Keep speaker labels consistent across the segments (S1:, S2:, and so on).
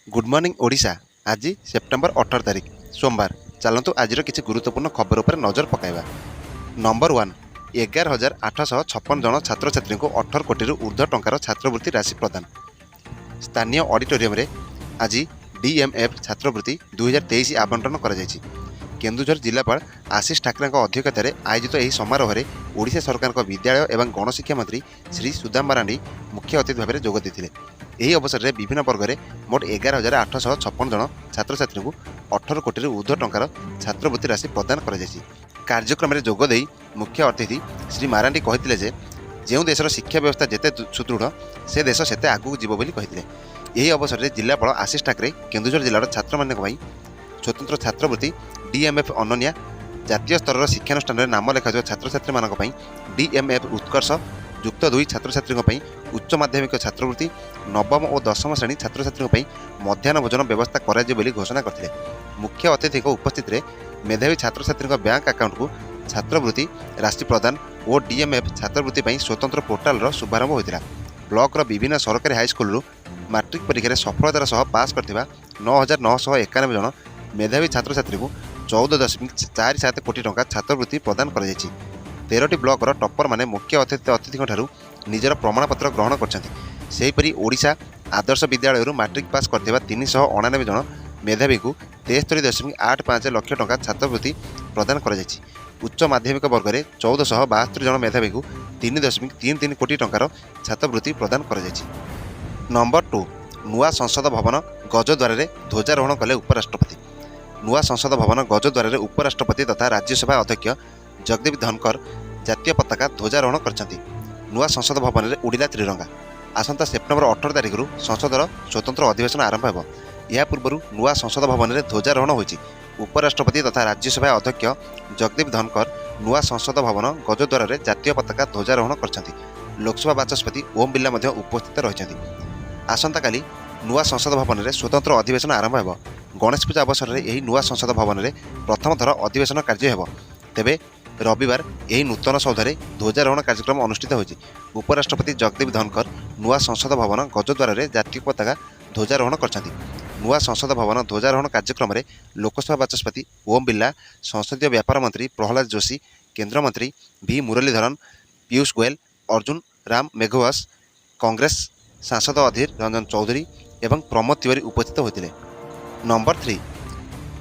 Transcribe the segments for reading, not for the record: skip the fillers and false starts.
S1: Good morning Odisha. आज September 18 तारिख सोमवार। चलतु आज किसी गुरुत्वपूर्ण खबर पर नजर पकाइबा। नंबर 1, 11,856 जन छात्र छात्री को 18 कोटी ऊर्ध्व टंकार छात्रवृत्ति राशि प्रदान। स्थानीय ऑडिटोरियम रे आज डीएमएफ छात्रवृत्ति 2023 आवंटन कर केन्दुझर जिलापाल आशीष ठाकरे अध्यक्षतार आयोजित यह समारोह में ओडिशा सरकार विद्यालय एवं गणशिक्षा मंत्री श्री सुदाम मारांडी मुख्य अतिथि भाव में जोग देते। यही अवसर में विभिन्न वर्ग में मोट 11,856 जन छात्र छात्री को 18 कोटी ऊर्ध्व टंकार छात्रवृत्ति राशि प्रदान कर कार्यक्रम में जोगदे मुख्य अतिथि श्री मारांडी कहते जो देशर शिक्षा व्यवस्था जिते सुदृढ़ से देश सेते आगू जीव बोली कहते। यही अवसर में जिलापाल आशीष ठाकरे केन्दुझर जिलार छात्र मानी स्वतंत्र छात्रवृत्ति डीएमएफ अनन्या जातीय स्तर शिक्षानुष्ठान में नाम लेखा छात्र छात्री मानक डीएमएफ उत्कर्ष युक्त 2 छात्र छात्री उच्च माध्यमिक छात्रवृत्ति नवम और दशम श्रेणी छात्र छात्री मध्याह्न भोजन व्यवस्था कर घोषणा करते। मुख्य अतिथि उपस्थित में मेधावी छात्र छात्री बैंक अकाउंट को छात्रवृत्ति राशि प्रदान और डीएमएफ छात्रवृत्ति स्वतंत्र पोर्टाल शुभारंभ होता। ब्लॉक विभिन्न सरकारी हाईस्कल मैट्रिक परीक्षा सफलतार सह पास कर 9,991 जन मेधावी छात्र छात्री को 14.47 कोटी टंका छात्रवृत्ति प्रदान कर 13टी ब्लॉकर टप्पर माने मुख्य अतिथि निजर प्रमाणपत्र ग्रहण करपरि ओडिशा आदर्श विद्यालय मैट्रिक पास कर 399 जन मेधावी को 73.85 लाख टंका छात्रवृत्ति प्रदान कर उच्च माध्यमिक वर्ग में 1472 जन मेधावी को 3.33 कोटी टंकार छात्रवृत्ति प्रदान कर। नंबर 2, नुआ संसद भवन गजद्वार ध्वजारोहण कले उपराष्ट्रपति। नुआ संसद भवन गजद्वार उपराष्ट्रपति तथा राज्यसभा अध्यक्ष जगदीप धनकर जातीय पताका ध्वजारोहण कर। नुआ संसद भवन में उड़िला त्रिरंगा। आसंता सेप्टेम्बर 18 तारिख संसदर स्वतंत्र अधिवेशन आरंभ हो। यह पूर्व नुआ संसद भवन में ध्वजारोहण होती। उपराष्ट्रपति तथा राज्यसभा अध्यक्ष जगदीप धनकर नुआ संसद भवन गजद्वार जातीय पताका ध्वजारोहण कर। लोकसभा बाचस्पति ओम बिरला उपस्थित रही। आसंता काली नुआ संसद भवन में स्वतंत्र अधिवेशन आरंभ हो। गणेश पूजा अवसर में यही नुआ संसद भवन में प्रथम थर अधिवेशन कार्य हो। तेबे रविवार यही नूतन सौधे ध्वजारोहण कार्यक्रम अनुष्ठित होगी। उपराष्ट्रपति जगदीप धनकर नुआ संसद भवन गजद्वार जातीय पताका ध्वजारोहण कर। नुआ संसद भवन ध्वजारोहण कार्यक्रम में लोकसभा बाचस्पति ओम बिरला, संसदीय व्यापार मंत्री प्रहलाद जोशी, केन्द्र मंत्री वी मुरलीधरन, पीयूष गोयल, अर्जुन राम मेघवास, कांग्रेस सांसद अधीर रंजन चौधरी एवं प्रमोद तिवारी उपस्थित होते। Number 3,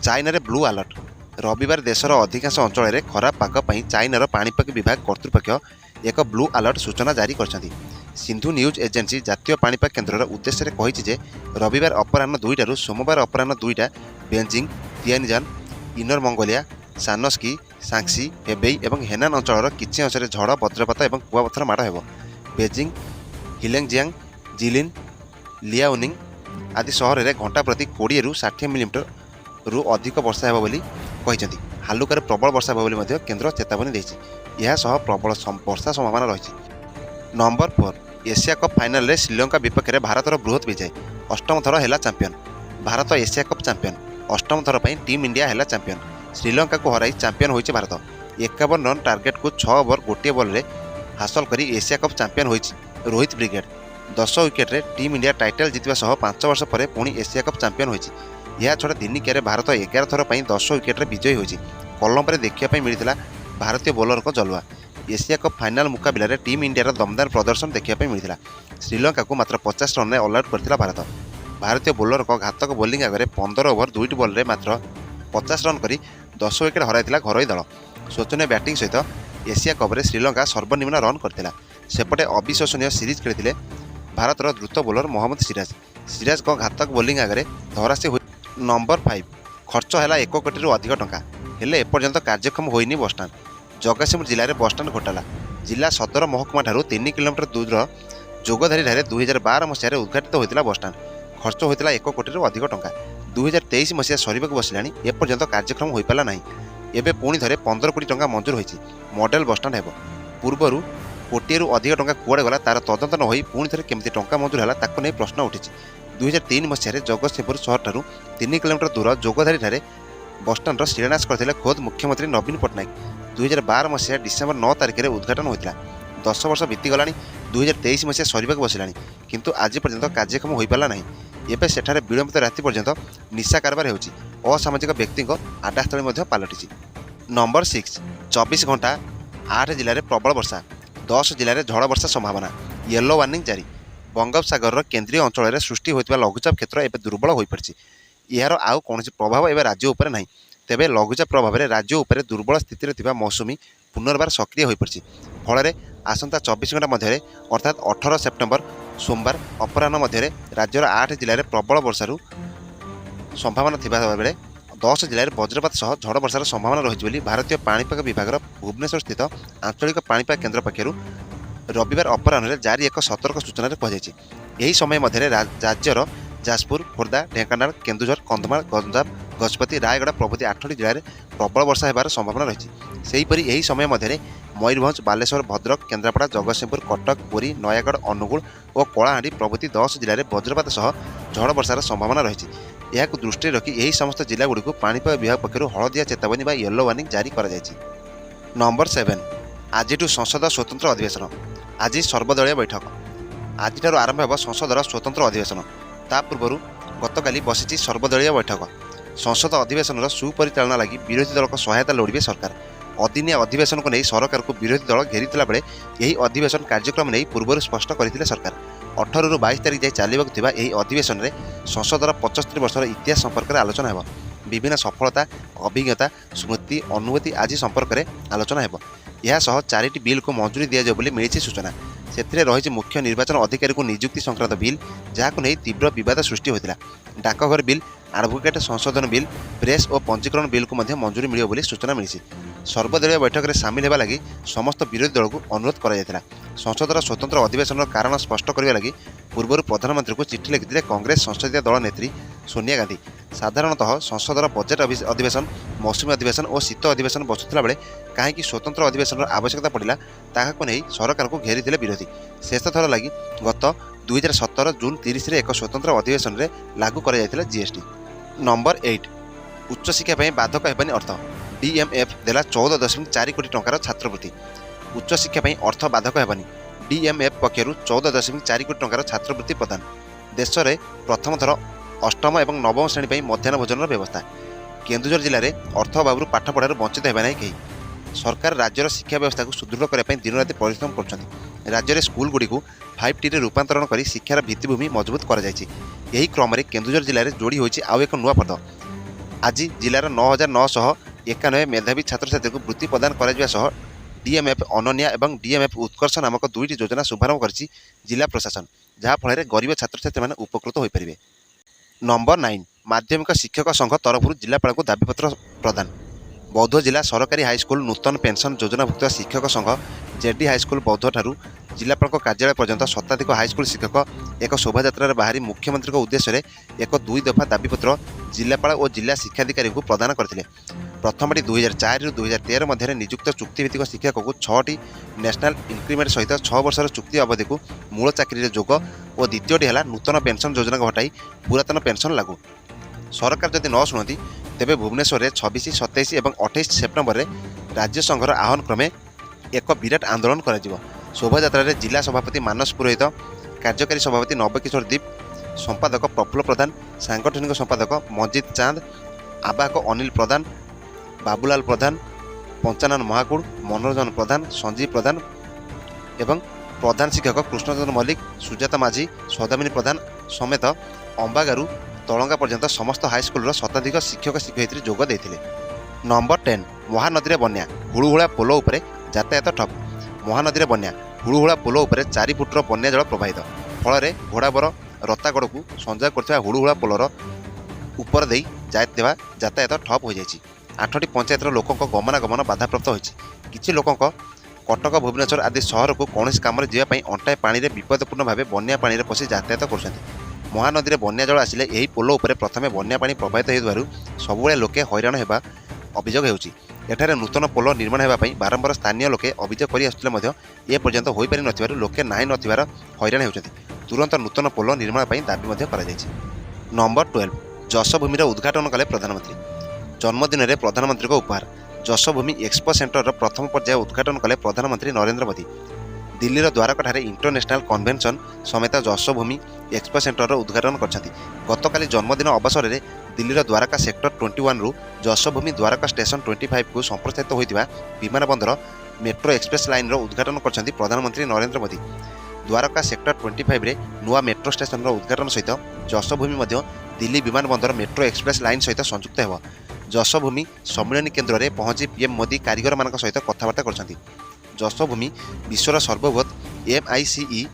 S1: China blue alert. रविवार देशर अधिकांश अंचल में खराब पाग चाइनार पाणीपाग विभाग कर्तृपक्ष एक ब्लू अलर्ट सूचना जारी कर। सिंधु न्यूज एजेंसी जातीय पाणीपाग केन्द्र उद्देश्य कही रविवार अपराह 2 सोमवार अपराह 2 Beijing, तियानजान, inner Mongolia, सानस्की, Shaanxi, Hebei और हेनान अंचल किसी अंश में झड़ वज्रपात और कुआपथर माड़ हो। बेजिंग, हिलेंगजियांग, जिलिन, लियाओनिंग आदि सहर में घंटा प्रति 20 ରୁ 60 मिलीमीटर रु अधिक वर्षा हो कहते। हालुकार प्रबल वर्षा हो केन्द्र चेतावनी देछि। यह सह प्रबल वर्षा संभावना रही। नंबर 4, एशिया कप फाइनल रे श्रीलंका विपक्ष में भारतर बृहत विजय। अष्टम थर है champion. Bharat Asia cup champion. अष्टम थर पर टीम इंडिया है चैंपियन। श्रीलंका को हराई चैंपियन होइछि भारत। 51 रन टार्गेट को 6 ओवर गोटे बॉल रे हासिल कर एशिया कप चैंपियन होइछि रोहित ब्रिगेड। 10 विकेट टीम इंडिया टाइटल जितवा सह 5 वर्ष पर पुणी एशिया कप चैंपियन होइछि। यह छड़ा दिनिकिया भारत 11 थर पर 10 विकेट विजयी होइछि। कोलंबो देखा मिलता भारतीय बोलर को जलुआ। एशिया कप फाइनाल मुकाबला रे टीम इंडिया दमदार प्रदर्शन देखा मिलता। श्रीलंका को मात्र 50 रन ऑल आउट करथिला भारत। भारतीय बोलर को घातक बोलिंग आगे 15 ओवर 2 बॉल रे मात्र 50 रन कर 10 विकेट हराइथिला घरोई दल। शोचनीय बैटिंग सहित एशिया कप रे श्रीलंका सर्वनिम्न रन करथिला। सेपटे अविश्वसनीय सीरीज खेली भारतर द्रुत बोलर मोहम्मद सिराज को घातक बोलिंग आगे धराशी हो। नंबर 5, खर्च है 1 कोटी अधिक टंका हेले एपर्यंत कार्यक्षम होइनी बसस्टाण्ड। जगतसिंहपुर जिले में बसस्टाण्ड घोटाला। जिला सदर महकुमा 3 किलोमीटर दूर जोगधारी 2012 मसीह उद्घाटित होता बसस्टाण्ड। खर्च होता 1 कोटी अधिक टंका। 2023 मसीहा सरीबा बसला एपर्यंत कार्यक्षम हो पारा ना। एवं पुणी थे 15 कोटी टंका मंजूर होती मॉडल बसस्टाण्ड हो। पूर्वर कोटी अधिक टंका कुआड़े गला तार तदंत न हो पुणी थे केमती टंका मंजूर है ताको नहीं प्रश्न उठी। 2003 मसीह जगतसिंहपुर सहर ठारू 3 किलोमीटर दूर जोगधारी बसस्टाण्डर शिलान्यास करथिले खोद मुख्यमंत्री नवीन पट्टनायक। 2012 मसीहा डिसेम्बर 9 तारिख में उद्घाटन होता। 10 वर्ष बीतीगला। 2023 मसीहा सरीबा बसला किंतु आज पर्यंत कार्यक्षम हो पारा ना। ଏବେ ସେଠାରେ ବିଳମ୍ବିତ ରାତି ପର୍ଯ୍ୟନ୍ତ ନିଶା କାରବାର ହେଉଛି। ଅସାମାଜିକ ବ୍ୟକ୍ତିଙ୍କ ଆଡ୍ଡାସ୍ଥଳୀ ମଧ୍ୟ ପାଲଟିଛି। ନମ୍ବର 6 24 ଘଣ୍ଟା 8 ଜିଲ୍ଲାରେ ପ୍ରବଳ ବର୍ଷା, 10 ଜିଲ୍ଲାରେ ଝଡ଼ ବର୍ଷା ସମ୍ଭାବନା, ୟେଲୋ ୱାର୍ଣ୍ଣିଂ ଜାରି। ବଙ୍ଗୋପସାଗରର କେନ୍ଦ୍ରୀୟ ଅଞ୍ଚଳରେ ସୃଷ୍ଟି ହୋଇଥିବା ଲଘୁଚାପ କ୍ଷେତ୍ର ଏବେ ଦୁର୍ବଳ ହୋଇପଡ଼ିଛି। ଏହାର ଆଉ କୌଣସି ପ୍ରଭାବ ଏବେ ରାଜ୍ୟ ଉପରେ ନାହିଁ। ତେବେ ଲଘୁଚାପ ପ୍ରଭାବରେ ରାଜ୍ୟ ଉପରେ ଦୁର୍ବଳ ସ୍ଥିତିରେ ଥିବା ମୌସୁମୀ ପୁନର୍ବାର ସକ୍ରିୟ ହୋଇପଡ଼ିଛି। ଫଳରେ ଆସନ୍ତା 24 ଘଣ୍ଟା ମଧ୍ୟରେ ଅର୍ଥାତ୍ 18 ସେପ୍ଟେମ୍ବର ସୋମବାର ଅପରାହ୍ନ ମଧ୍ୟରେ ରାଜ୍ୟର 8 ଜିଲ୍ଲାରେ ପ୍ରବଳ ବର୍ଷାରୁ ସମ୍ଭାବନା ଥିବା ବେଳେ 10 ଜିଲ୍ଲାରେ ବଜ୍ରପାତ ସହ ଝଡ଼ ବର୍ଷାର ସମ୍ଭାବନା ରହିଛି ବୋଲି ଭାରତୀୟ ପାଣିପାଗ ବିଭାଗର ଭୁବନେଶ୍ୱର ସ୍ଥିତ ଆଞ୍ଚଳିକ ପାଣିପାଗ କେନ୍ଦ୍ର ପକ୍ଷରୁ ରବିବାର ଅପରାହ୍ନରେ ଜାରି ଏକ ସତର୍କ ସୂଚନାରେ କୁହାଯାଇଛି। ଏହି ସମୟ ମଧ୍ୟରେ ରାଜ୍ୟର ଯାଜପୁର, ଖୋର୍ଦ୍ଧା, ଢେଙ୍କାନାଳ, କେନ୍ଦୁଝର, କନ୍ଧମାଳ, ଗଞ୍ଜାମ, ଗଜପତି, ରାୟଗଡ଼ା ପ୍ରଭୃତି 8ଟି ଜିଲ୍ଲାରେ ପ୍ରବଳ ବର୍ଷା ହେବାର ସମ୍ଭାବନା ରହିଛି। ସେହିପରି ଏହି ସମୟ ମଧ୍ୟରେ ମୟୂରଭଞ୍ଜ, ବାଲେଶ୍ୱର, ଭଦ୍ରକ, କେନ୍ଦ୍ରାପଡ଼ା, ଜଗତସିଂହପୁର, କଟକ, ପୁରୀ, ନୟାଗଡ଼, ଅନୁଗୁଳ ଓ କଳାହାଣ୍ଡି ପ୍ରଭୃତି 10 ଜିଲ୍ଲାରେ ବଜ୍ରପାତ ସହ ଝଡ଼ ବର୍ଷାର ସମ୍ଭାବନା ରହିଛି। ଏହାକୁ ଦୃଷ୍ଟିରେ ରଖି ଏହି ସମସ୍ତ ଜିଲ୍ଲାଗୁଡ଼ିକୁ ପାଣିପାଗ ବିଭାଗ ପକ୍ଷରୁ ହଳଦିଆ ଚେତାବନୀ ବା ୟେଲୋ ୱାର୍ଣ୍ଣିଂ ଜାରି କରାଯାଇଛି। ନମ୍ବର 7 ଆଜିଠୁ ସଂସଦ ସ୍ୱତନ୍ତ୍ର ଅଧିବେଶନ। ଆଜି ସର୍ବଦଳୀୟ ବୈଠକ। ଆଜିଠାରୁ ଆରମ୍ଭ ହେବ ସଂସଦର ସ୍ୱତନ୍ତ୍ର ଅଧିବେଶନ। ତା ପୂର୍ବରୁ ଗତକାଲି ବସିଛି ସର୍ବଦଳୀୟ ବୈଠକ। ସଂସଦ ଅଧିବେଶନର ସୁପରିଚାଳନା ଲାଗି ବିରୋଧୀ ଦଳଙ୍କ ସହାୟତା ଲୋଡ଼ିବେ ସରକାର। ଅଦିନିଆ ଅଧିବେଶନକୁ ନେଇ ସରକାରକୁ ବିରୋଧୀ ଦଳ ଘେରିଥିଲା ବେଳେ ଏହି ଅଧିବେଶନ କାର୍ଯ୍ୟକ୍ରମ ନେଇ ପୂର୍ବରୁ ସ୍ପଷ୍ଟ କରିଥିଲେ ସରକାର। 18ରୁ 22 ତାରିଖ ଯାଏଁ ଚାଲିବାକୁ ଥିବା ଏହି ଅଧିବେଶନରେ ସଂସଦର 75 ବର୍ଷର ଇତିହାସ ସମ୍ପର୍କରେ ଆଲୋଚନା ହେବ। ବିଭିନ୍ନ ସଫଳତା, ଅଭିଜ୍ଞତା, ସ୍ମୃତି, ଅନୁଭୂତି ଆଜି ସମ୍ପର୍କରେ ଆଲୋଚନା ହେବ। ଏହାସହ 4ଟି ବିଲ୍କୁ ମଞ୍ଜୁରୀ ଦିଆଯିବ ବୋଲି ମିଳିଛି ସୂଚନା। ସେଥିରେ ରହିଛି ମୁଖ୍ୟ ନିର୍ବାଚନ ଅଧିକାରୀଙ୍କୁ ନିଯୁକ୍ତି ସଂକ୍ରାନ୍ତ ବିଲ୍, ଯାହାକୁ ନେଇ ତୀବ୍ର ବିବାଦ ସୃଷ୍ଟି ହୋଇଥିଲା। ଡାକଘର ବିଲ୍, ଆଡଭୋକେଟ୍ ସଂଶୋଧନ ବିଲ୍, ପ୍ରେସ୍ ଓ ପଞ୍ଜୀକରଣ ବିଲ୍କୁ ମଧ୍ୟ ମଞ୍ଜୁରୀ ମିଳିବ ବୋଲି ସୂଚନା ମିଳିଛି। ସର୍ବଦଳୀୟ ବୈଠକରେ ସାମିଲ ହେବା ଲାଗି ସମସ୍ତ ବିରୋଧୀ ଦଳକୁ ଅନୁରୋଧ କରାଯାଇଥିଲା। ସଂସଦର ସ୍ୱତନ୍ତ୍ର ଅଧିବେଶନର କାରଣ ସ୍ପଷ୍ଟ କରିବା ଲାଗି ପୂର୍ବରୁ ପ୍ରଧାନମନ୍ତ୍ରୀଙ୍କୁ ଚିଠି ଲେଖିଥିଲେ କଂଗ୍ରେସ ସଂସଦୀୟ ଦଳ ନେତ୍ରୀ ସୋନିଆ ଗାନ୍ଧୀ। ସାଧାରଣତଃ ସଂସଦର ବଜେଟ୍ ଅଧିବେଶନ, ମୌସୁମୀ ଅଧିବେଶନ ଓ ଶୀତ ଅଧିବେଶନ ବସୁଥିଲା ବେଳେ କାହିଁକି ସ୍ୱତନ୍ତ୍ର ଅଧିବେଶନର ଆବଶ୍ୟକତା ପଡ଼ିଲା, ତାହାକୁ ନେଇ ସରକାରଙ୍କୁ ଘେରିଥିଲେ ବିରୋଧୀ। ଶେଷଥର ଲାଗି ଗତ 2017 ଜୁନ୍ 30ରେ ଏକ ସ୍ୱତନ୍ତ୍ର ଅଧିବେଶନରେ ଲାଗୁ କରାଯାଇଥିଲା ଜିଏସ୍ଟି। ନମ୍ବର 8 ଉଚ୍ଚଶିକ୍ଷା ପାଇଁ ବାଧକ ହେବାନି ଅର୍ଥ। DMF ଦେଲା 14.4 କୋଟି ଟଙ୍କାର ଛାତ୍ରବୃତ୍ତି। ଉଚ୍ଚଶିକ୍ଷା ପାଇଁ ଅର୍ଥ ବାଧକ ହେବାନି। DMF ପକ୍ଷରୁ 14.4 କୋଟି ଟଙ୍କାର ଛାତ୍ରବୃତ୍ତି ପ୍ରଦାନ। ଦେଶରେ ପ୍ରଥମ ଥର ଅଷ୍ଟମ ଏବଂ ନବମ ଶ୍ରେଣୀ ପାଇଁ ମଧ୍ୟାହ୍ନ ଭୋଜନର ବ୍ୟବସ୍ଥା। କେନ୍ଦୁଝର ଜିଲ୍ଲାରେ ଅର୍ଥ ଅଭାବରୁ ପାଠପଢ଼ାରୁ ବଞ୍ଚିତ ହେବେ ନାହିଁ କେହି। ସରକାର ରାଜ୍ୟର ଶିକ୍ଷା ବ୍ୟବସ୍ଥାକୁ ସୁଦୃଢ଼ କରିବା ପାଇଁ ଦିନରାତି ପରିଶ୍ରମ କରୁଛନ୍ତି। ରାଜ୍ୟରେ ସ୍କୁଲଗୁଡ଼ିକୁ 5Tରେ ରୂପାନ୍ତରଣ କରି ଶିକ୍ଷାର ଭିତ୍ତିଭୂମି ମଜବୁତ କରାଯାଇଛି। ଏହି କ୍ରମରେ କେନ୍ଦୁଝର ଜିଲ୍ଲାରେ ଯୋଡ଼ି ହୋଇଛି ଆଉ ଏକ ନୂଆ ପଦ। ଆଜି ଜିଲ୍ଲାର 9,991 ମେଧାବୀ ଛାତ୍ରଛାତ୍ରୀଙ୍କୁ ବୃତ୍ତି ପ୍ରଦାନ କରାଯିବା ସହ DMF ଅନନ୍ୟା ଏବଂ DMF ଉତ୍କର୍ଷ ନାମକ 2ଟି ଯୋଜନା ଶୁଭାରମ୍ଭ କରିଛି ଜିଲ୍ଲା ପ୍ରଶାସନ, ଯାହାଫଳରେ ଗରିବ ଛାତ୍ରଛାତ୍ରୀମାନେ ଉପକୃତ ହୋଇପାରିବେ। ନମ୍ବର 9 ମାଧ୍ୟମିକ ଶିକ୍ଷକ ସଂଘ ତରଫରୁ ଜିଲ୍ଲାପାଳଙ୍କୁ ଦାବିପତ୍ର ପ୍ରଦାନ। ବୌଦ୍ଧ ଜିଲ୍ଲା ସରକାରୀ ହାଇସ୍କୁଲ ନୂତନ ପେନ୍ସନ୍ ଯୋଜନାଭୁକ୍ତ ଶିକ୍ଷକ ସଂଘ JD ହାଇସ୍କୁଲ ବୌଦ୍ଧଠାରୁ ଜିଲ୍ଲାପାଳଙ୍କ କାର୍ଯ୍ୟାଳୟ ପର୍ଯ୍ୟନ୍ତ ଶତାଧିକ ହାଇସ୍କୁଲ ଶିକ୍ଷକ ଏକ ଶୋଭାଯାତ୍ରାରେ ବାହାରି ମୁଖ୍ୟମନ୍ତ୍ରୀଙ୍କ ଉଦ୍ଦେଶ୍ୟରେ ଏକ 2 ଦଫା ଦାବିପତ୍ର ଜିଲ୍ଲାପାଳ ଓ ଜିଲ୍ଲା ଶିକ୍ଷାଧିକାରୀଙ୍କୁ ପ୍ରଦାନ କରିଥିଲେ। ପ୍ରଥମଟି 2004ରୁ 2013 ମଧ୍ୟରେ ନିଯୁକ୍ତ ଚୁକ୍ତିଭିତ୍ତିକ ଶିକ୍ଷକଙ୍କୁ 6ଟି ନ୍ୟାସନାଲ୍ ଇନକ୍ରିମେଣ୍ଟ ସହିତ 6 ବର୍ଷର ଚୁକ୍ତି ଅବଧିକୁ ମୂଳ ଚାକିରିରେ ଯୋଗ ଓ ଦ୍ୱିତୀୟଟି ହେଲା ନୂତନ ପେନ୍ସନ୍ ଯୋଜନାକୁ ହଟାଇ ପୁରାତନ ପେନ୍ସନ୍ ଲାଗୁ। ସରକାର ଯଦି ନ ଶୁଣନ୍ତି ତେବେ ଭୁବନେଶ୍ୱରରେ 26, 27 ଏବଂ 28 ସେପ୍ଟେମ୍ବରରେ ରାଜ୍ୟ ସଂଘର ଆହ୍ୱାନ କ୍ରମେ ଏକ ବିରାଟ ଆନ୍ଦୋଳନ କରାଯିବ। ଶୋଭାଯାତ୍ରାରେ ଜିଲ୍ଲା ସଭାପତି ମାନସ ପୁରୋହିତ, କାର୍ଯ୍ୟକାରୀ ସଭାପତି ନବକିଶୋର ଦୀପ, ସମ୍ପାଦକ ପ୍ରଫୁଲ୍ଲ ପ୍ରଧାନ, ସାଂଗଠନିକ ସମ୍ପାଦକ ମଞ୍ଜିତ ଚାନ୍ଦ, ଆବାହକ ଅନିଲ ପ୍ରଧାନ, ବାବୁଲାଲ ପ୍ରଧାନ, ପଞ୍ଚାନନ ମହାକୁଡ଼, ମନୋରଞ୍ଜନ ପ୍ରଧାନ, ସଞ୍ଜୀବ ପ୍ରଧାନ ଏବଂ ପ୍ରଧାନ ଶିକ୍ଷକ କୃଷ୍ଣଚନ୍ଦ୍ର ମଲ୍ଲିକ, ସୁଜାତା ମାଝୀ, ସୌଦାମିନୀ ପ୍ରଧାନ ସମେତ ଅମ୍ବାଗାରୁ ତଳଙ୍ଗା ପର୍ଯ୍ୟନ୍ତ ସମସ୍ତ ହାଇସ୍କୁଲର ଶତାଧିକ ଶିକ୍ଷକ ଶିକ୍ଷୟିତ୍ରୀ ଯୋଗ ଦେଇଥିଲେ। ନମ୍ବର 10 ମହାନଦୀରେ ବନ୍ୟା, ହୁଳୁହୁଳା ପୋଲ ଉପରେ ଯାତାୟାତ ଠପ୍। ମହାନଦୀରେ ବନ୍ୟା, ହୁଳୁହୁଳା ପୋଲ ଉପରେ 4 ଫୁଟର ବନ୍ୟା ଜଳ ପ୍ରବାହିତ। ଫଳରେ ଘୋଡ଼ାବର ରତାଗଡ଼କୁ ସଂଯୋଗ କରୁଥିବା ହୁଳୁହୁଳା ପୋଲର ଉପର ଦେଇ ଯାଇଥିବା ଯାତାୟାତ ଠପ୍ ହୋଇଯାଇଛି। 8ଟି ପଞ୍ଚାୟତର ଲୋକଙ୍କ ଗମନାଗମନ ବାଧାପ୍ରାପ୍ତ ହୋଇଛି। କିଛି ଲୋକଙ୍କ କଟକ, ଭୁବନେଶ୍ୱର ଆଦି ସହରକୁ କୌଣସି କାମରେ ଯିବା ପାଇଁ ଅଣ୍ଟାଏ ପାଣିରେ ବିପଦପୂର୍ଣ୍ଣ ଭାବେ ବନ୍ୟା ପାଣିରେ ପଶି ଯାତାୟାତ କରୁଛନ୍ତି। ମହାନଦୀରେ ବନ୍ୟା ଜଳ ଆସିଲେ ଏହି ପୋଲ ଉପରେ ପ୍ରଥମେ ବନ୍ୟା ପାଣି ପ୍ରବାହିତ ହେଉଥିବାରୁ ସବୁବେଳେ ଲୋକେ ହଇରାଣ ହେବା ଅଭିଯୋଗ ହେଉଛି। ଏଠାରେ ନୂତନ ପୋଲ ନିର୍ମାଣ ହେବା ପାଇଁ ବାରମ୍ବାର ସ୍ଥାନୀୟ ଲୋକେ ଅଭିଯୋଗ କରି ଆସୁଥିଲେ ମଧ୍ୟ ଏପର୍ଯ୍ୟନ୍ତ ହୋଇପାରି ନଥିବାରୁ ଲୋକେ ନାହିଁ ନଥିବାର ହଇରାଣ ହେଉଛନ୍ତି। ତୁରନ୍ତ ନୂତନ ପୋଲ ନିର୍ମାଣ ପାଇଁ ଦାବି ମଧ୍ୟ କରାଯାଇଛି। ନମ୍ବର 12 ଯଶୋଭୂମିର ଉଦ୍ଘାଟନ କଲେ ପ୍ରଧାନମନ୍ତ୍ରୀ। ଜନ୍ମଦିନରେ ପ୍ରଧାନମନ୍ତ୍ରୀଙ୍କ ଉପହାର। ଯଶୋଭୂମି ଏକ୍ସପୋ ସେଣ୍ଟରର ପ୍ରଥମ ପର୍ଯ୍ୟାୟ ଉଦ୍ଘାଟନ କଲେ ପ୍ରଧାନମନ୍ତ୍ରୀ ନରେନ୍ଦ୍ର ମୋଦି। दिल्लीर द्वारकाठारे इंटरनेशनल कन्वेंशन समेत जशोभूमि एक्सपो सेंटर उद्घाटन करछथि। गतकाली जन्मदिन अवसर में दिल्लीर द्वारका सेक्टर 21 रु जशोभूमि द्वारका स्टेशन 25 को संप्रसारित होता विमान बंदर मेट्रो एक्सप्रेस लाइन उद्घाटन करछथि प्रधानमंत्री नरेंद्र मोदी। द्वारका सेक्टर 25 रे नुआ मेट्रो स्टेशन उद्घाटन सहित जशोभूमि मध्य दिल्ली विमान बंदर मेट्रो एक्सप्रेस लाइन सहित संयुक्त हेब। जशोभूमि सम्मेलन केन्द्र में पहुंची पीएम मोदी कारीगर मान सहित कथबार्ता करछथि। जशोभूमि विश्वर सर्वबृहत MICE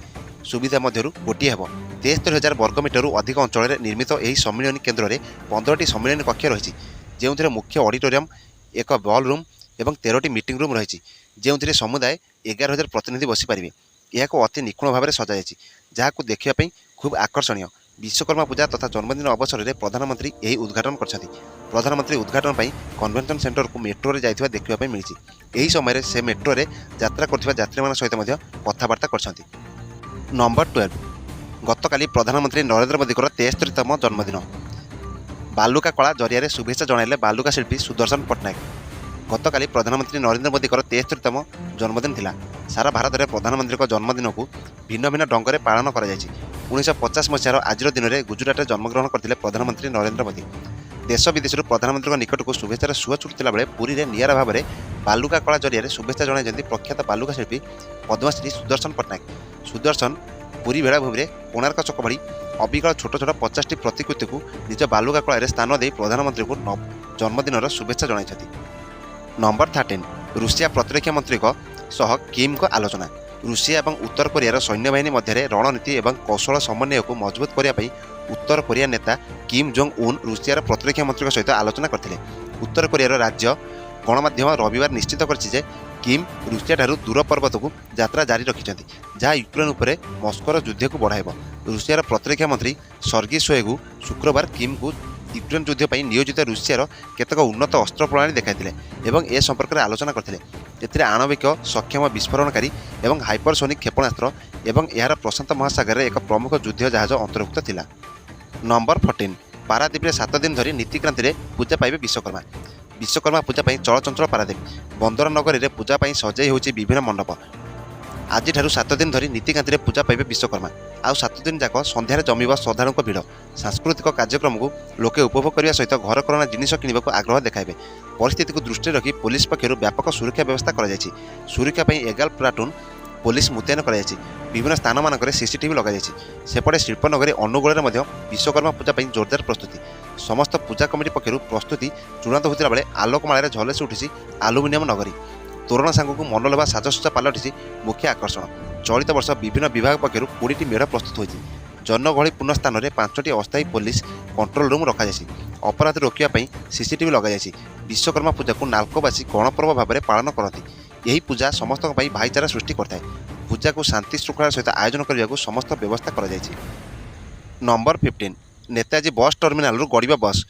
S1: सुविधा मध्यरु गोटिए हेब। 73,000 वर्गमीटर अधिक अंचल निर्मित यह सम्मेलन केन्द्र में 15टी सम्मेलन कक्ष रही, जो मुख्य ऑडिटोरियम, एक बॉल रूम और 13टी मीटिंग रूम रही, जो समुदाय 11,000 प्रतिनिधि बसीपारे। यह अति निखुण भाव में सजाई जहाँ देखापी खूब आकर्षणीय। विश्वकर्मा पूजा तथा जन्मदिन अवसर में प्रधानमंत्री यही उद्घाटन करछथि। प्रधानमंत्री उद्घाटन पर कन्वेंशन सेंटर को मेट्रो रे जाइथिबा देखिबा मिली। यही समय से मेट्रो रे यात्रा करथिबा यात्री मान सहित कथबार्ता करछथि। नंबर 12 गतकाली प्रधानमंत्री नरेंद्र मोदी 73तम जन्मदिन। बालुका कला जरिया शुभेच्छा जणाइले बालुका शिल्पी सुदर्शन पट्टनायक। गतकाली प्रधानमंत्री नरेंद्र मोदी 73तम जन्मदिन थिला। सारा भारत में प्रधानमंत्री जन्मदिन को भिन्न भिन्न ढंग से पालन कर 1950 मसीहार आज दिन में गुजरात में जन्मग्रहण करते प्रधानमंत्री नरेंद्र मोदी। देश विदेश प्रधानमंत्री निकट को शुभेच्छार सुआ छुटला बेले पुरी में निरा भाव में बालुका कला जरिया शुभेच्छा जणाई प्रख्यात बालुका शिल्पी पद्मश्री सुदर्शन पट्टनायक। सुदर्शन पुरी बेलाभूमि में कोणार्क चक भली अबिकल छोट छोट 50टी प्रतिकृति को निज बालुका कला स्थान दे प्रधानमंत्री को जन्मदिन शुभेच्छा जणाई। नंबर 13 रूसिया प्रतिरक्षा मंत्री सह किम को आलोचना। रूसिया और उत्तर कोरियार सैन्य बाहिनी मध्य रणनीति और कौशल समन्वय को मजबूत करने उत्तर कोरिया नेता किम जोंग उन रूसियार प्रतिरक्षा मंत्री सहित आलोचना करते। उत्तर कोरियार राज्य गणमाध्यम रविवार निश्चित कर किम रूसिया ठारू दूर पर्वत को यात्रा जारी रखिंट, जहाँ यूक्रेन उपर मस्कोर युद्ध को बढ़ाइब। रूसियार प्रतिरक्षा मंत्री सर्गी शोइगु शुक्रवार किम को यूक्रेन युद्ध पर नियोजित रूसियार केतक उन्नत अस्त्र प्रणाली देखाइथिले एवं ए संपर्क में आलोचना करथिले। एथिरे आणविक सक्षम विस्फोरणकारी एवं हाइपरसोनिक क्षेपणास्त्र एवं यार प्रशांत महासागर में एक प्रमुख युद्ध जहाज अंतर्भुक्त थिला। नंबर 14 पारादीप 7 दिन धरी नीतिक्रांति में पूजा पाइबे विश्वकर्मा। विश्वकर्मा पूजा चलचंचल पारादीप बंदर नगरी में पूजा सजाई होछि विभिन्न मंडप। आज 7 दिन धरी नीतिकांति में पूजा पाइबे विश्वकर्मा। आउ 7 दिन जाक संध्यार जमीब श्रद्धालुओं भिड़। सांस्कृतिक कार्यक्रम को लोके उपभोग करने सहित घरकरणा जिनिस किणवा को आग्रह देखाइबे। परिस्थिति को दृष्टि रखी पुलिस पक्षर व्यापक सुरक्षा व्यवस्था कर सुरक्षा 11 प्लाटून पुलिस मुतयन कर विभिन्न स्थान मानक सीसीटीवी लग सेपटे शिल्पनगरी अनुगुल विश्वकर्मा पूजा जोरदार प्रस्तुति। समस्त पूजा कमिटी पक्षर प्रस्तुति चूड़ांत होता बेले आलोकमाल झलसी उठी आलुमिनियम नगरी। तोरण सांग को मनलोभा साजसज्जा पलटि मुख्य आकर्षण। चलित वर्ष विभिन्न विभाग पक्षर 20टी मेढ़ प्रस्तुत होती। जनगहलीपूर्ण स्थान में 5टी अस्थायी पुलिस कंट्रोल रूम रखाଯାଇଛି। अपराध रोकने सीसीटीवी लगाई। विश्वकर्मा पूजा को नाल्कोवासी गणपर्व भाव में पालन करती। यही पूजा समस्त भाईचारा सृष्टि करता है। पूजा को शांति श्रृंखला सहित आयोजन करने को समस्त व्यवस्था कर। नंबर 15 नेताजी बस टर्मिनाल गड़िबा बस।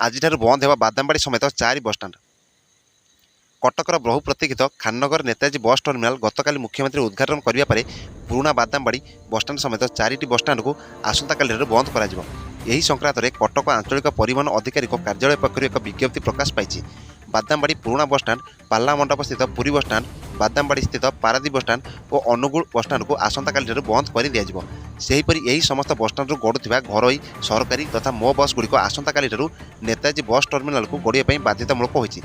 S1: आज बंद होगा बादामबाड़ी समेत 4 बसस्टाण्ड। कटकर बहु प्रतीक्षित खाननगर नेताजी बस टर्मिनाल गतकाली मुख्यमंत्री उद्घाटन करने पर पुराना बादामबाड़ी बसस्टाण्ड समेत 4टी बसस्टाण्ड को आसंताकाली बंद कर। यही संक्रांत में कटक आंचलिक परिवहन अधिकारी कार्यालय पक्षर एक विज्ञप्ति प्रकाश पाई। बादामबाड़ी पुराना बसस्टाण्ड, पाल्ला मंडप स्थित पुरी बसस्टाण्ड, बादामबाड़ी स्थित पारादीप बसस्टाण्ड और अनुगुल बसस्टाण्ड को आसंताकाली बंद कर दिज्व। सेहीपरि यही समस्त बसस्टाण्ड गड़ुवा घरोई सरकारी तथा मो बस गुड़िक आसंताकाली नेताजी बस टर्मिनाल को गड़िया बाध्यतामूलक होती।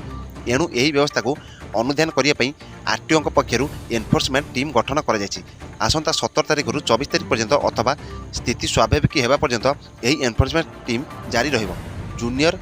S1: एणु यही व्यवस्था को अनुध्यान करने आरटीओ पक्षर एनफोर्समेंट टीम गठन कर। आसंता 17 तारिख रु 24 तारिख पर्यंत अथवा स्थिति स्वाभाविक होगा पर्यंत यही एनफोर्समेंट टीम जारी रहिबो। जूनियर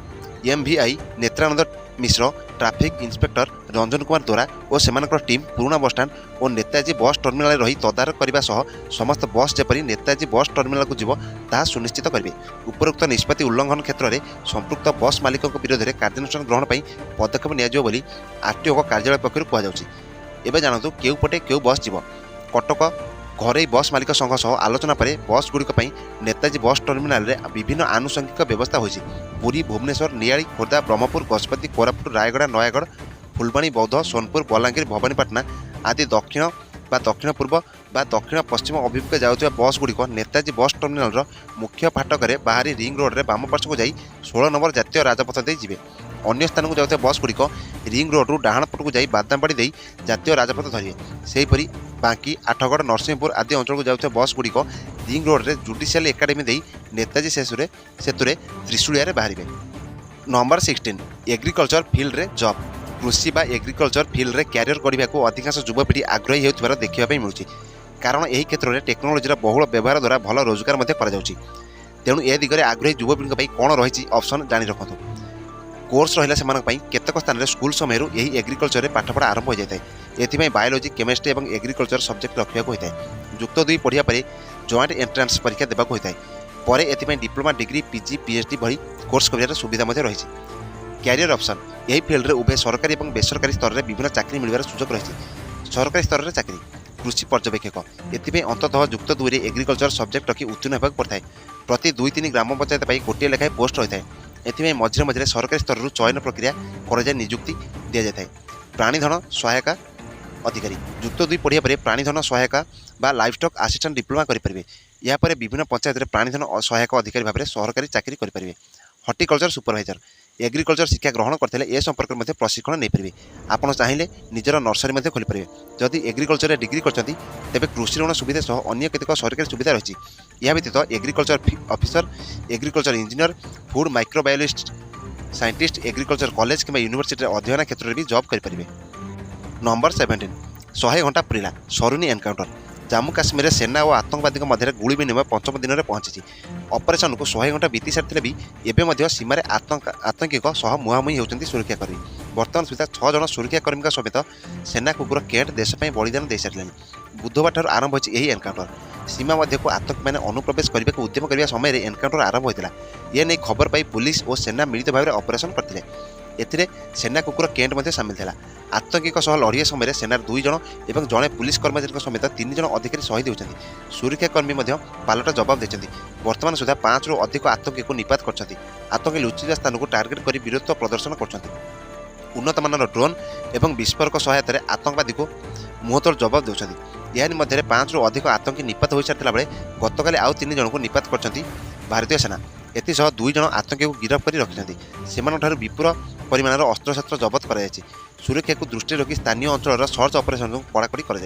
S1: MVI नेत्रानंद मिश्र, ट्राफिक इंस्पेक्टर रंजन कुमार दोरा और सेमानकर टीम पुराना बसस्टाण्ड और नेताजी बस टर्मिनाल रही तदारख करने सह समस्त बस जेपरी नेताजी बस टर्मिनाल को जीव ताहा सुनिश्चित करेंगे। उपरोक्त निष्पत्ति उल्लंघन क्षेत्र में संपृक्त बस मालिकों विरोध में कार्यानुष्ठान ग्रहण पर पदक्षेप नियाजिव बोली आरटीओ कार्यालय पक्षर कहुच्छी। एवं जानतु केउ पटे केउ बस जीव। कटक घरे बस मालिक संघ सह आलोचना पर बस गुड़िक नेताजी बस टर्मिनाल रे विभिन्न आनुषंगिक व्यवस्था होती। पुरी, भुवनेश्वर, नियाली, खोर्धा, ब्रह्मपुर, गजपति, कोरापुट, रायगड़ा, नयागढ़, फुलबाणी, बौद्ध, सोनपुर, बलांगीर, भवानीपाटना आदि दक्षिण बा दक्षिण पूर्व बा दक्षिण पश्चिम अभिमुखे जाउଥିବା बस गुड़िक नेताजी बस टर्मिनाल मुख्य फाटक बाहरी रिंग रोड रे बाम पार्श्व को जाई 16 नंबर जातीय राजपथ दे जिवे। अन्य स्थान को जाउଥିବା बस गुड़िक रिंग रोड रु डाहाण पट को जाई बादामबाड़ी दे जातीय राजपथ धरिए। सेहीपरि बांकी आठगड़ नरसिंहपुर आदि अंचल को जाउଥିବା बस गुड़िक रिंग रोड रे जुडिशियल एकाडेमी दे नेताजी सेतुरे त्रिशूलिया बाहर। नंबर 16 एग्रीकल्चर फील्ड रे जॉब। कृषि बा एग्रीकल्चर फील्ड रे कैरियर गढ़ा को अधिकांश युवपीढ़ी आग्रही होथिबार देखिबा मिलुछि, कारण यही क्षेत्र में टेक्नोलोजी बहुल व्यवहार द्वारा भल रोजगार तेणु ए दिगरे आग्रही युवपीढ़ी कौन रही ऑप्शन जानी रखु। कोर्स रहा से केतक स्थान में स्कूल समय यही एग्रीकल्चर में पाठपढ़ा आरंभ हो जाए। एथिपाई बायोलोजी केमिस्ट्री और एग्रीकल्चर सब्जेक्ट रखा होता है। युक्त 2 पढ़िया पर जॉइंट एंट्रांस परीक्षा देवाक होता है। पर एथिपाई डिप्लोमा डिग्री पीजी पीएचडी भली कोर्स कर सुविधा रही। कैरियर ऑप्शन यही फील्ड में उभय सरकारी और बेसरकारी स्तर में विभिन्न चाकरी मिलवार सुजोग रही। सरकारी स्तर में चाकरी कृषि पर्यवेक्षक एथिपाई अंततः युक्त 2 एग्रीकल्चर सब्जेक्ट रखी उत्तीर्ण होगा पड़ता है। प्रति 2-3 ग्राम पंचायत गोटे लेखाएं पोस्ट रही है। एथिपाई मझे मझे सरकारी स्तर चयन प्रक्रिया कर नियुक्ति दि जाए। प्राणीधन सहायक अधिकारी युक्त 2 पढ़िया पर प्राणीधन सहायक बा लाइवस्टॉक असिस्टेंट डिप्लोमा करेंगे। यापर विभिन्न पंचायत में प्राणीधन सहायक अधिकारी भाव में सरकारी चाकरी करेंगे। हॉर्टिकल्चर सुपरवाइजर एग्रीकल्चर शिक्षा ग्रहण करते ए संपर्क में प्रशिक्षण नहीं पारे। आपड़ चाहिए निजर नर्सरी खोली पारे। जदि एग्रीकल्चर डिग्री करते तेज कृषि ऋण सुविधा सह अन्य केतक सरकारी सुविधा रही। यह व्यतीत agriculture officer agriculture engineer food microbiologist scientist agriculture college किंवा यूनिवर्सिटी अध्ययन क्षेत्र में भी जॉब करेंगे। नंबर 17 100 घंटा पूरा सरुनी एनकाउंटर। जम्मू काश्मीर सेना और आतंकवादी मध्य गुଳି विनिमय 5म दिन में पहुंची। ऑपरेशन को 100 घंटा बीती सारी भी एवं सीमार आतंकी मुहांमुही होती सुरक्षाकर्मी। बर्तमान सुधा 6 जन सुरक्षाकर्मी समेत सेना कुकुर कैंट देशपाई बलिदान दे सारे। बुधवार ठार आरंभ होती यह एनकाउंटर। सीमा मध्य को आतंकी मैंने अनुप्रवेश करने को उद्यम करने समय एनकाउंटर आरंभ होता। यह नहीं खबर पाई पुलिस और सेना मिलित भाव में ऑपरेशन करते। एथिरे सेना कुकुर कैंट मध्य सामिल था। आतंकी लड़िया समय सेनार 2 जन और जड़े पुलिस कर्मचारी समेत 3 जन अधिकारी शहीद होती। सुरक्षाकर्मी पालट जवाब देते। वर्तमान सुधा 5 रु अधिक आतंकी को निपात कर आतंकी लुचिया स्थान को टार्गेट कर विरोध प्रदर्शन कर। उन्नतमान ड्रोन और विस्फोरक सहायता आतंकवादी को मुहतोड़ जवाब देते। यार मध्य 5 रु अधिक आतंकी निपात हो सारी बेले गतकाली आउ 3 जन को निपात कर भारतीय सेना। एसह 2 जन आतंकी को गिरफ्त कर रखिंट। से विपुल परिमाणर अस्त्रशस्त्र जबत कर सुरक्षा को दृष्टि रखी स्थानीय अंचल सर्च ऑपरेशन को कड़ाकड़ी कर।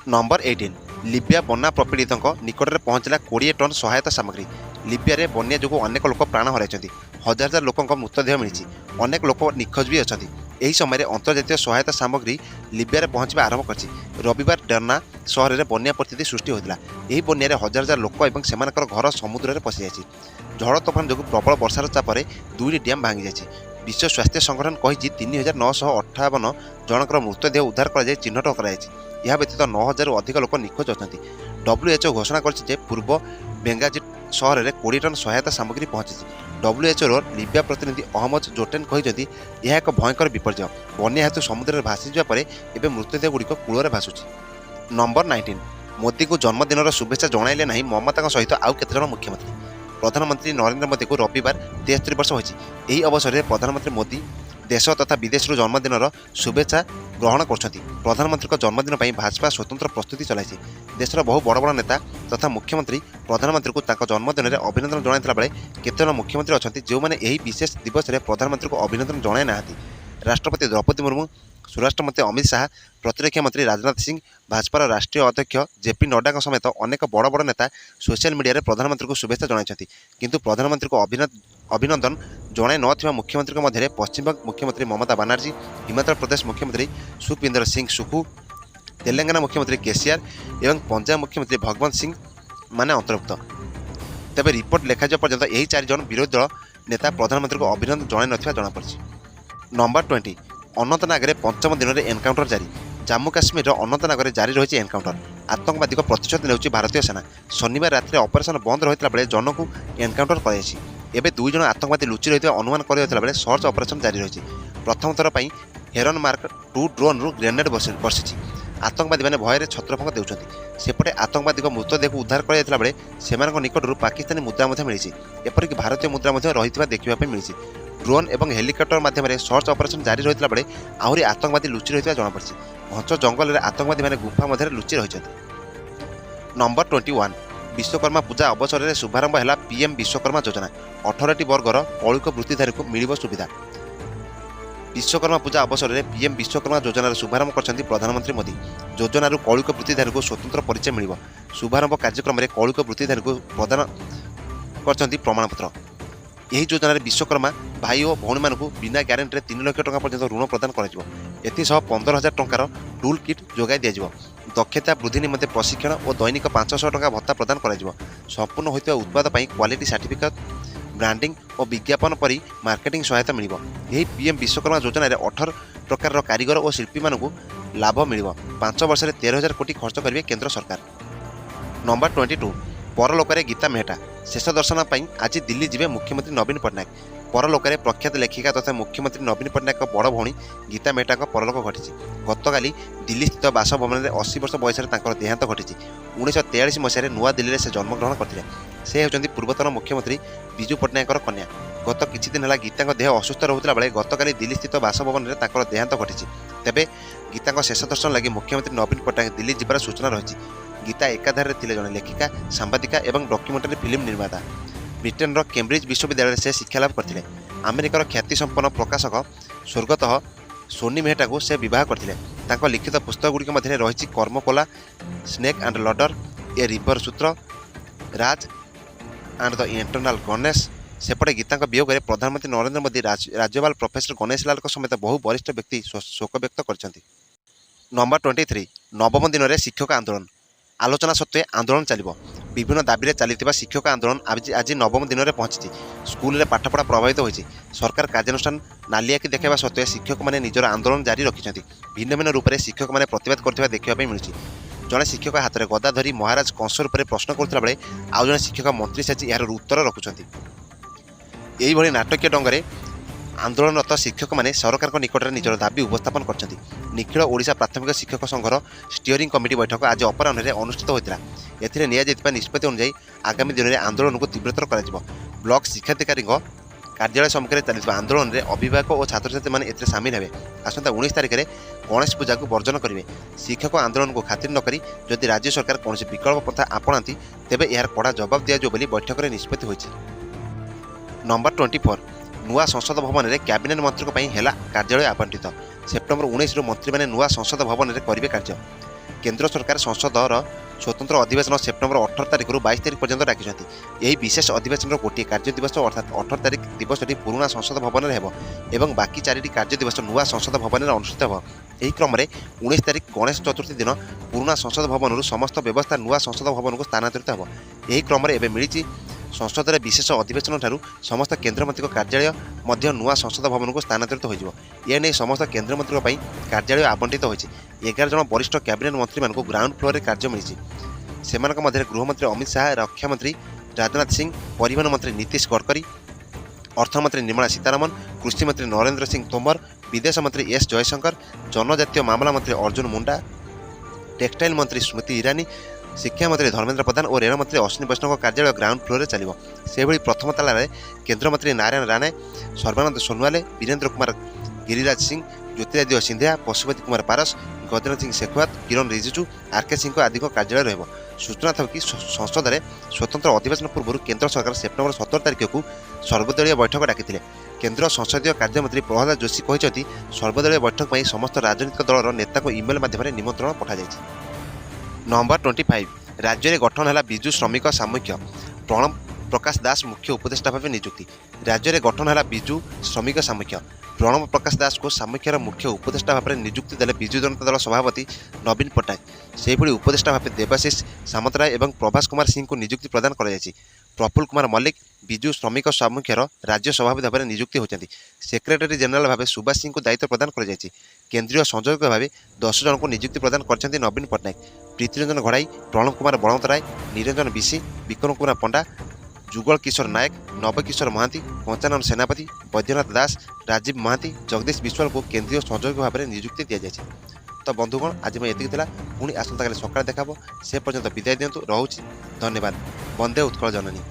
S1: नंबर 18 लिबिया बन्या प्रपीड़ितों निकट में पहुंचला 20 टन सहायता सामग्री। लिबिया बन्या जो अनेक लोक प्राण हराई। हजार हजार लोकों मृतदेह मिली। अनेक लोक निखोज भी अच्छा। यही समय अंतर्जातीय सहायता सामग्री लिबिया पहुंचा आरंभ कर। रविवार डर्ना सहर में बन्या परिस्थिति सृष्टि होता। यह बन्या हजार हजार लोक और सेमानकर घर समुद्र में पशि जाए। झड़ तोफान जो प्रबल वर्षार चापर 2टी डैम भांगी जाए। विश्व स्वास्थ्य संगठन कही 3958 जनकर मृतदेह उद्धार कर चिन्हट कर। यह व्यतीत 9000 अधिक लोक निखोज अच्छा। WHO घोषणा कर पूर्व बेंगाजी सहर में 20 टन सहायता सामग्री पहुंची। WHO लिबिया प्रतिनिधि अहमद जोटेन कहते यह एक भयंकर विपर्य। बन्या हेतु समुद्र में भासी जापर एवं मृतदेह गुड़िक कूल भासुची। नंबर 19 मोदी को जन्मदिन शुभेच्छा जणाइले नहीं ममता सहित आउ केते जन मुख्यमंत्री। प्रधानमंत्री नरेंद्र मोदी को रविवार 73 वर्ष होती। यही अवसर में प्रधानमंत्री मोदी देश तथा विदेश जन्मदिन शुभेच्छा ग्रहण कर। प्रधानमंत्री जन्मदिन पर भाजपा स्वतंत्र प्रस्तुति चलाई। देशर बहु बड़ बड़ नेता तथा मुख्यमंत्री प्रधानमंत्री को जन्मदिन में अभिनंदन जनाइला बेले केते जन मुख्यमंत्री अच्छा जो मैंने यही विशेष दिवस में प्रधानमंत्री को अभिनंदन जनाई ना। राष्ट्रपति द्रौपदी मुर्मू, स्वराष्ट्र मंत्री अमित शाह, प्रतिरक्षा मंत्री राजनाथ सिंह, भाजपार राष्ट्रीय अध्यक्ष जेपी नड्डा समेत अनेक बड़ बड़ नेता सोशल मीडिया रे प्रधानमंत्री को शुभेच्छा जणाइछथि। किंतु प्रधानमंत्री को अभिनंदन जणाई नथिबा मुख्यमंत्री मध्य पश्चिमबंग मुख्यमंत्री ममता बनर्जी, हिमाचल प्रदेश मुख्यमंत्री सुखविंदर सिंह सुखू, तेलंगाना मुख्यमंत्री केसीआर एवं पंजाब मुख्यमंत्री भगवंत सिंह माने अंतर्भुक्त। तेबे रिपोर्ट लेखा पर्यंत यही 4 जन विरोधी दल नेता प्रधानमंत्री को अभिनंदन जणाई नथिबा जଣାपड़ी। नंबर 20 अनंतनाग में 5म दिन में एनकाउंटर जारी। जम्मू काश्मीर अनंतनाग में जारी रही एनकाउंटर। आतंकवादी को प्रतिशोध नेउछि भारतीय सेना। शनिवार रात ऑपरेशन बंद रही बेले जन को एनकाउंटर कर 2 जन आतंकवादी लुचि रही अनुमान कर बेले सर्च ऑपरेशन जारी रही। प्रथम थर पर हेरन मार्क 2 ड्रोन रु ग्रेनेड बर्षि। आतंकवादी भୟରେ छत्रभंग देउछନ୍ତି। सेपटे आतंकवादी मृतदेह उद्धार कराଯାଇଥିଲା बेले सेମାନଙ୍କ निकटରୁ पाकिस्तानी मुद्रा मिली एपरिक भारतीय मुद्रा रही देखा मिली। ड्रोन और हेलिकप्टर माध्यम सर्च ऑपरेशन जारी रही बेले आहरी आतंकवादी लुचि रही जमापड़ी। घंच जंगल में आतंकवादी गुफा मध्य लुचि रही। नंबर 21 विश्वकर्मा पूजा अवसर में शुभारंभ है पीएम विश्वकर्मा योजना। 18टी वर्गर कौलिक वृत्तिधारी को मिल सुविधा। विश्वकर्मा पूजा अवसर में पीएम विश्वकर्मा योजनार शुभारंभ कर प्रधानमंत्री मोदी। योजनार कौलिक वृत्तिधारी को स्वतंत्र परिचय मिल। शुभारंभ कार्यक्रम में कौलिक वृत्तिधारी को प्रदान कर प्रमाणपत्र। यही योजन विश्वकर्मा भाई और भौणी मानू बिना ग्यारंटी 3 लाख टंका पर्यंत ऋण प्रदान कर 15,000 टंकार टूल किट जोगाई दिज्व। दक्षता वृद्धि निमंते प्रशिक्षण और दैनिक 500 टंका भत्ता प्रदान कर संपूर्ण होता उत्पाद पर क्वालिटी सर्टिफिकेट ब्रांडिंग और विज्ञापन परी मार्केटिंग सहायता मिल। यही पीएम विश्वकर्मा योजन 18 प्रकार कारीगर और शिल्पी मानू लाभ मिल। 5 वर्ष में 13,000 कोटी खर्च करेंगे केंद्र सरकार। नंबर 22 परलोकरे गीता मेहटा। शेष दर्शन पर आज दिल्ली जीवे मुख्यमंत्री नवीन पट्टनायक। परलोकरे प्रख्यात लेखिका तथा मुख्यमंत्री नवीन पट्टनायक बड़ भौणी गीता मेहटा परलोक घटी। गतकाली दिल्ली स्थित बासभवन में 80 वर्ष बयस देहांत घटी। 1943 मसीह नुआ दिल्ली से जन्मग्रहण करते। से होती पूर्वतन मुख्यमंत्री विजु पट्टनायक कन्या। गत किछि दिन है गीता देह असुस्थ रोला बेले गतकाली दिल्ली स्थित बासभवन में देहांत घटी। तेबे गीता शेष दर्शन लगी मुख्यमंत्री नवीन पट्टनायक दिल्ली जीवार सूचना रही। गीता एकाधारे थिले जड़े लेखिका सांबादिका और डॉक्यूमेंटरी फिल्म निर्माता। ब्रिटेन कैम्ब्रिज विश्वविद्यालय से शिक्षालाभ करते। अमेरिकार ख्यातिसंपन्न प्रकाशक स्वर्गत सोनी मेहटा को से बह करते। लिखित पुस्तकगुड़िक मध्य रही Karma Cola, snake and ladder, a river sutra, Raj and the eternal Ganesh. सेपटे गीता वियोग में प्रधानमंत्री नरेंद्र मोदी राज्यपाल प्रोफेसर गणेश लाल समेत बहु वरिष्ठ व्यक्ति शोक व्यक्त कर। नंबर 23 नवम दिन में शिक्षक आंदोलन। आलोचना सत्वे आंदोलन चलो। विभिन्न दाबी चली शिक्षक आंदोलन आज नवम दिन में पहुंची। स्कूल में पाठपढ़ा प्रभावित होती। सरकार कार्यानुष्ठान नालियाकी देखा सत्वे शिक्षक मैंने निजर आंदोलन जारी रखिंट। भिन्न भिन्न रूप से शिक्षक मैंने प्रतिवाद करथिबा देखा मिली। जड़े शिक्षक हाथ में गदा धरी महाराज कंस रूप प्रश्न करुला बेले आउ जड़े शिक्षक मंत्री साजी यार उत्तर रखुंट। यही नाटकीय ढंग आंदोलनरत शिक्षक मैंने सरकार निकट में निजर दाबी उपस्थापन कर। निखिल ओडिशा प्राथमिक शिक्षक संघर स्टीयरिंग कमिटी बैठक आज अपराह्न अनुष्ठित होता। निष्पत्ति अनुଯାयी आगामी दिन में आंदोलन को तीव्रतर कर। ब्लॉक शिक्षाधिकारी कार्यालय सम्मुखें चलता आंदोलन में अभिभावक और छात्र छात्री मैंने सामिल हे। आसंता 19 तारिख में गणेश पूजा को वर्जन करेंगे। शिक्षक आंदोलन को खातिर नक जदि राज्य सरकार कौन विकल्प प्रथा आपणाती तेज यार कड़ा जवाब दिज्व बैठक में निष्पत्ति होती। नंबर 24 नुआ संसद भवन में कैबिनेट मंत्री है कार्यालय आवंटित। सेप्टेम्बर 19 मंत्री मैंने नुआ संसद भवन में करेंगे कार्य। केंद्र सरकार संसदर स्वतंत्र अधिवेशन सेप्टेम्बर 18 तारिख 22 तारिख पर्यंत डाकिछंती। यही विशेष अधिवेशन गोटे कार्य दिवस अर्थात 18 तारिख दिवसटी पुराना संसद भवन में हेब एवं बाकी 4टी कार्य दिवस नुआ संसद भवन में अनुष्ठित हो। यही क्रम में 19 तारिख गणेश चतुर्थी दिन पुराना संसद भवन समस्त व्यवस्था नुआ संसद भवन को स्थानांतरित हो। यही क्रम में एवं मिली संसद में विशेष अधिवेशन ठारू समस्त केन्द्रमंत्री कार्यालय मध्य नुआ संसद भवन को स्थानांतरित हो। समस्त केन्द्रमंत्री कार्यालय आवंटित होती। 11 जन वरिष्ठ कैबिनेट मंत्री मानक ग्राउंड फ्लोर में कार्य मिली। से गृहमंत्री अमित शाह, रक्षा मंत्री राजनाथ सिंह, परिवहन मंत्री नीतीश गडकरी, अर्थमंत्री निर्मला सीतारमण, कृषि मंत्री नरेंद्र सिंह तोमर, विदेश मंत्री एस जयशंकर, जनजातीय मामला मंत्री अर्जुन मुंडा, टेक्सटाइल मंत्री स्मृति ईरानी, शिक्षा मंत्री धर्मेंद्र प्रधान और रेल मंत्री अश्विनी वैष्णव कार्यालय ग्राउंड फ्लोर में चलो। से प्रथम ताला केन्द्र मंत्री नारायण राणे, सर्बानंद सोनवाले, वीरेंद्र कुमार गिरिराज सिंह, ज्योतिरादित्य सिंधिया, पशुपति कुमार पारस, गजेन्द्र सिंह शेखावत, किरण रिजिजू, आरके सिंह आदि कार्यालय रहिब। सूचना था कि संसद में स्वतंत्र अधिवेशन पूर्व केंद्र सरकार सेप्टेम्बर 17 तारिख को सर्वदलीय बैठक डाकी। केंद्र संसदीय कार्यमंत्री प्रहलाद जोशी कहते सर्वदलीय बैठक में समस्त राजनीतिक दलर नेता को इमेल माध्यम निमंत्रण पठाई। नंबर 25 राज्य में गठन है विजु श्रमिक सामूहिक। प्रणब प्रकाश दास मुख्य उपदेष्टा भाव नियुक्ति। राज्य में गठन है विजु श्रमिक सामूहिक। प्रणब प्रकाश दास को सामूहिकर मुख्य उपदेष्टा भाव नियुक्ति देले विजु जनता दल सभापति नवीन पट्टनायक। से उपदेष्टा भाव देवाशीष सामंतराय और प्रभास कुमार सिंह को नियुक्ति प्रदान कर। प्रफुल्ल कुमार मल्लिक विजु श्रमिक सामूहिकर राज्य सभापति भाव नियुक्ति होती। सेक्रेटरी जनरल भाव सुभाष सिंह को दायित्व प्रदान कर। केंद्रीय संयोजक भाव 10 जन को नियुक्ति प्रदान कर नवीन पट्टनायक। प्रीतिरंजन घड़ाई, प्रणब कुमार बलवंतराय, निरंजन विशी, विक्रम कुमार पंडा, जुगल किशोर नायक, नवकिशोर महांती, पंचानन सेनापति, बैद्यनाथ दास, राजीव महांती, जगदीश विश्वाल को केंद्रीय संयोजक भाव में नियुक्ति दी जाए। ତ ବନ୍ଧୁଗଣ ଆଜି ପାଇଁ ଏତିକି ଥିଲା। ପୁଣି ଆସନ୍ତାକାଲି ସକାଳେ ଦେଖାହବ। ସେ ପର୍ଯ୍ୟନ୍ତ ବିଦାୟ ଦିଅନ୍ତୁ। ରହୁଛି। ଧନ୍ୟବାଦ। ବନ୍ଦେ ଉତ୍କଳ ଜନନୀ।